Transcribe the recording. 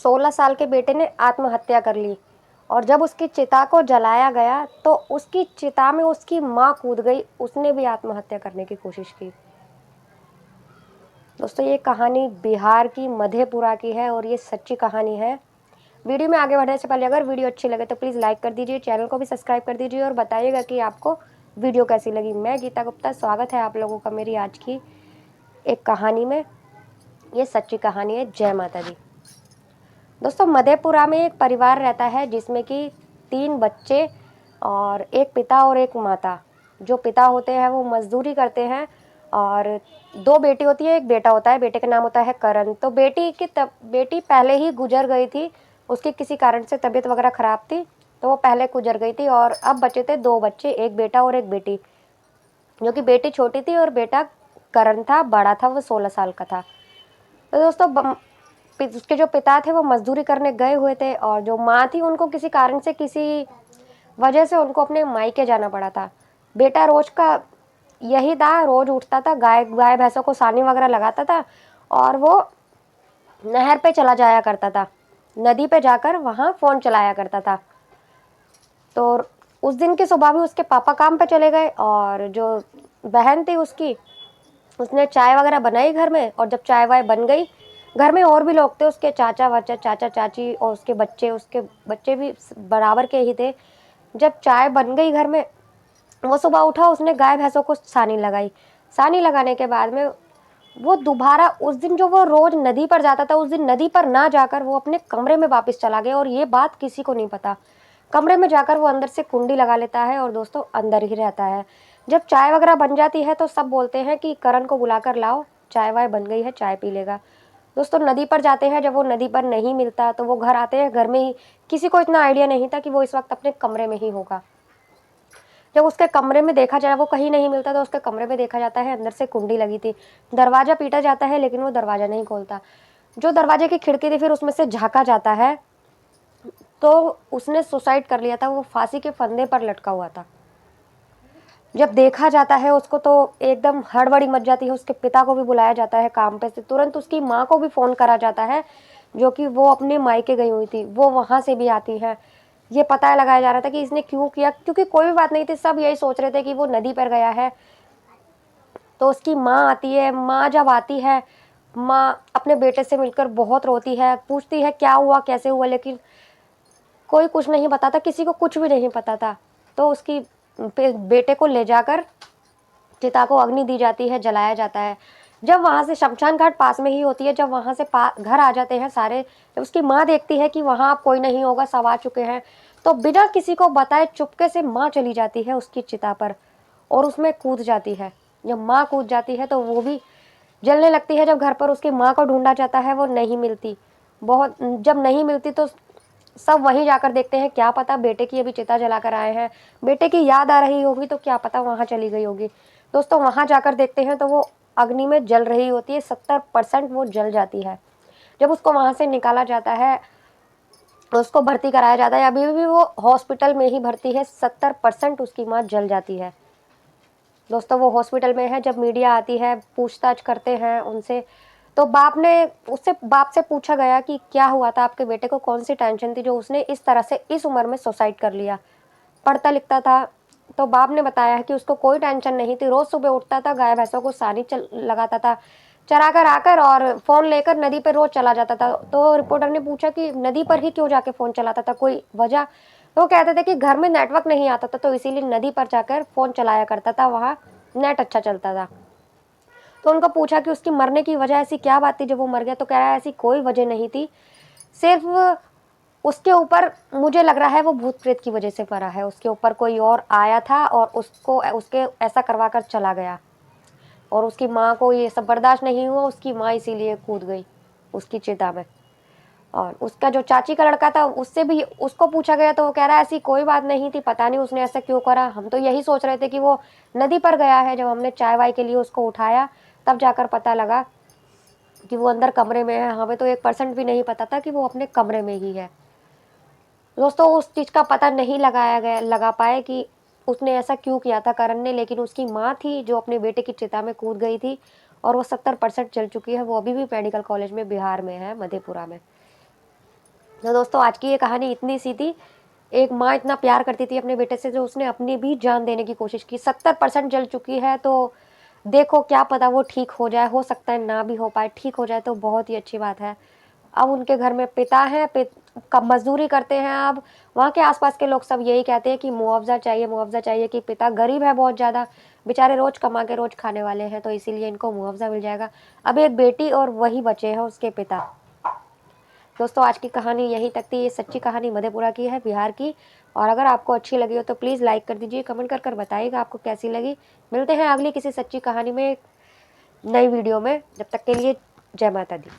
16 साल के बेटे ने आत्महत्या कर ली। और जब उसकी चिता को जलाया गया तो उसकी चिता में उसकी माँ कूद गई, उसने भी आत्महत्या करने की कोशिश की। दोस्तों ये कहानी बिहार की मधेपुरा की है और ये सच्ची कहानी है। वीडियो में आगे बढ़ने से पहले अगर वीडियो अच्छी लगे तो प्लीज़ लाइक कर दीजिए, चैनल को भी सब्सक्राइब कर दीजिए और बताइएगा कि आपको वीडियो कैसी लगी। मैं गीता गुप्ता, स्वागत है आप लोगों का मेरी आज की एक कहानी में। ये सच्ची कहानी है। जय माता दी। दोस्तों मधेपुरा में एक परिवार रहता है जिसमें कि 3 बच्चे और एक पिता और एक माता। जो पिता होते हैं वो मजदूरी करते हैं और 2 बेटी होती है, एक बेटा होता है। बेटे का नाम होता है करण। तो बेटी पहले ही गुजर गई थी, उसकी किसी कारण से तबीयत वगैरह ख़राब थी तो वो पहले गुजर गई थी। और अब बचे थे 2 बच्चे, एक बेटा और एक बेटी, जो कि बेटी छोटी थी और बेटा करण था, बड़ा था, वो 16 साल का था। तो दोस्तों उसके जो पिता थे वो मजदूरी करने गए हुए थे और जो माँ थी उनको किसी कारण से, किसी वजह से उनको अपने मायके जाना पड़ा था। बेटा रोज का यही था, रोज उठता था, गाय भैंसों को सानी वगैरह लगाता था और वो नहर पे चला जाया करता था, नदी पे जाकर वहाँ फ़ोन चलाया करता था। तो उस दिन की सुबह भी उसके पापा काम पे चले गए और जो बहन थी उसकी, उसने चाय वगैरह बनाई घर में। और जब चाय वाय बन गई, घर में और भी लोग थे, उसके चाचा चाची और उसके बच्चे भी बराबर के ही थे। जब चाय बन गई घर में, वो सुबह उठा, उसने गाय भैंसों को सानी लगाई। सानी लगाने के बाद में वो दोबारा उस दिन जो वो रोज नदी पर जाता था, उस दिन नदी पर ना जाकर वो अपने कमरे में वापस चला गया और ये बात किसी को नहीं पता। कमरे में जाकर वो अंदर से कुंडी लगा लेता है और दोस्तों अंदर ही रहता है। जब चाय वगैरह बन जाती है तो सब बोलते हैं कि करण को बुलाकर लाओ, चाय वाय बन गई है, चाय पी लेगा। दोस्तों नदी पर जाते हैं, जब वो नदी पर नहीं मिलता तो वो घर आते हैं, घर में ही किसी को इतना आइडिया नहीं था कि वो इस वक्त अपने कमरे में ही होगा। जब उसके कमरे में देखा जाए, वो कहीं नहीं मिलता तो उसके कमरे में देखा जाता है, अंदर से कुंडी लगी थी। दरवाज़ा पीटा जाता है लेकिन वो दरवाज़ा नहीं खोलता। जो दरवाजे की खिड़की थी फिर उसमें से झाँका जाता है तो उसने सुसाइड कर लिया था, वो फांसी के फंदे पर लटका हुआ था। जब देखा जाता है उसको तो एकदम हड़बड़ी मच जाती है। उसके पिता को भी बुलाया जाता है काम पे से, तुरंत उसकी माँ को भी फ़ोन करा जाता है जो कि वो अपने मायके गई हुई थी, वो वहाँ से भी आती है। ये पता लगाया जा रहा था कि इसने क्यों किया, क्योंकि कोई भी बात नहीं थी, सब यही सोच रहे थे कि वो नदी पर गया है। तो उसकी माँ आती है। माँ जब आती है, माँ अपने बेटे से मिलकर बहुत रोती है, पूछती है क्या हुआ, कैसे हुआ, लेकिन कोई कुछ नहीं बताता, किसी को कुछ भी नहीं पता था। तो उसकी बेटे को ले जाकर चिता को अग्नि दी जाती है, जलाया जाता है। जब वहाँ से शमशान घाट पास में ही होती है, जब वहाँ से घर आ जाते हैं सारे, जब उसकी माँ देखती है कि वहाँ अब कोई नहीं होगा, सब आ चुके हैं, तो बिना किसी को बताए चुपके से माँ चली जाती है उसकी चिता पर और उसमें कूद जाती है। जब माँ कूद जाती है तो वो भी जलने लगती है। जब घर पर उसकी माँ को ढूंढा जाता है, वो नहीं मिलती। जब नहीं मिलती तो सब वहीं जाकर देखते हैं, क्या पता बेटे की अभी चिता जला कर आए हैं, बेटे की याद आ रही होगी तो क्या पता वहाँ चली गई होगी। दोस्तों वहाँ जाकर देखते हैं तो वो अग्नि में जल रही होती है, 70% वो जल जाती है। जब उसको वहाँ से निकाला जाता है, उसको भर्ती कराया जाता है, अभी भी वो हॉस्पिटल में ही भर्ती है, 70% उसकी माँ जल जाती है। दोस्तों वो हॉस्पिटल में है। जब मीडिया आती है, पूछताछ करते हैं उनसे, तो बाप से पूछा गया कि क्या हुआ था आपके बेटे को, कौन सी टेंशन थी जो उसने इस तरह से इस उम्र में सुसाइड कर लिया। पढ़ता लिखता था तो बाप ने बताया है कि उसको कोई टेंशन नहीं थी, रोज सुबह उठता था, गाय भैंसों को सानी लगाता था, चरा कर आकर और फोन लेकर नदी पर रोज चला जाता था। तो रिपोर्टर ने पूछा कि नदी पर ही क्यों जाके फोन चलाता था, कोई वजह? तो वो कहते थे कि घर में नेटवर्क नहीं आता था तो इसीलिए नदी पर जाकर फोन चलाया करता था, वहाँ नेट अच्छा चलता था। तो उनको पूछा कि उसकी मरने की वजह ऐसी क्या बात थी जब वो मर गया, तो कह रहा है ऐसी कोई वजह नहीं थी, सिर्फ उसके ऊपर मुझे लग रहा है वो भूत प्रेत की वजह से मरा है। उसके ऊपर कोई और आया था और उसको उसके ऐसा करवा कर चला गया और उसकी माँ को ये सब बर्दाश्त नहीं हुआ, उसकी माँ इसीलिए कूद गई उसकी चिता में। और उसका जो चाची का लड़का था, उससे भी उसको पूछा गया तो वो कह रहा है ऐसी कोई बात नहीं थी, पता नहीं उसने ऐसा क्यों करा, हम तो यही सोच रहे थे कि वो नदी पर गया है। जब हमने चाय वाय के लिए उसको उठाया तब जाकर पता लगा कि वो अंदर कमरे में है। हमें तो 1% भी नहीं पता था कि वो अपने कमरे में ही है। दोस्तों उस चीज़ का पता नहीं लगा पाए कि उसने ऐसा क्यों किया था करण ने, लेकिन उसकी माँ थी जो अपने बेटे की चिता में कूद गई थी और वो 70% चल चुकी है। वो अभी भी मेडिकल कॉलेज में बिहार में है, मधेपुरा में। तो दोस्तों आज की ये कहानी इतनी सी थी। एक माँ इतना प्यार करती थी अपने बेटे से, जो उसने अपनी भी जान देने की कोशिश की। 70% जल चुकी है, तो देखो क्या पता वो ठीक हो जाए, हो सकता है ना भी हो पाए। ठीक हो जाए तो बहुत ही अच्छी बात है। अब उनके घर में पिता है, कब मजदूरी करते हैं। अब वहाँ के आसपास के लोग सब यही कहते हैं कि मुआवजा चाहिए, मुआवजा चाहिए, कि पिता गरीब है बहुत ज़्यादा, बेचारे रोज कमा के रोज खाने वाले हैं, तो इसीलिए इनको मुआवजा मिल जाएगा। अब एक बेटी और वही बचे हैं उसके पिता। दोस्तों आज की कहानी यहीं तक थी। ये सच्ची कहानी मधेपुरा की है, बिहार की। और अगर आपको अच्छी लगी हो तो प्लीज़ लाइक कर दीजिए, कमेंट कर कर बताइएगा आपको कैसी लगी। मिलते हैं अगली किसी सच्ची कहानी में, नई वीडियो में। जब तक के लिए जय माता दी।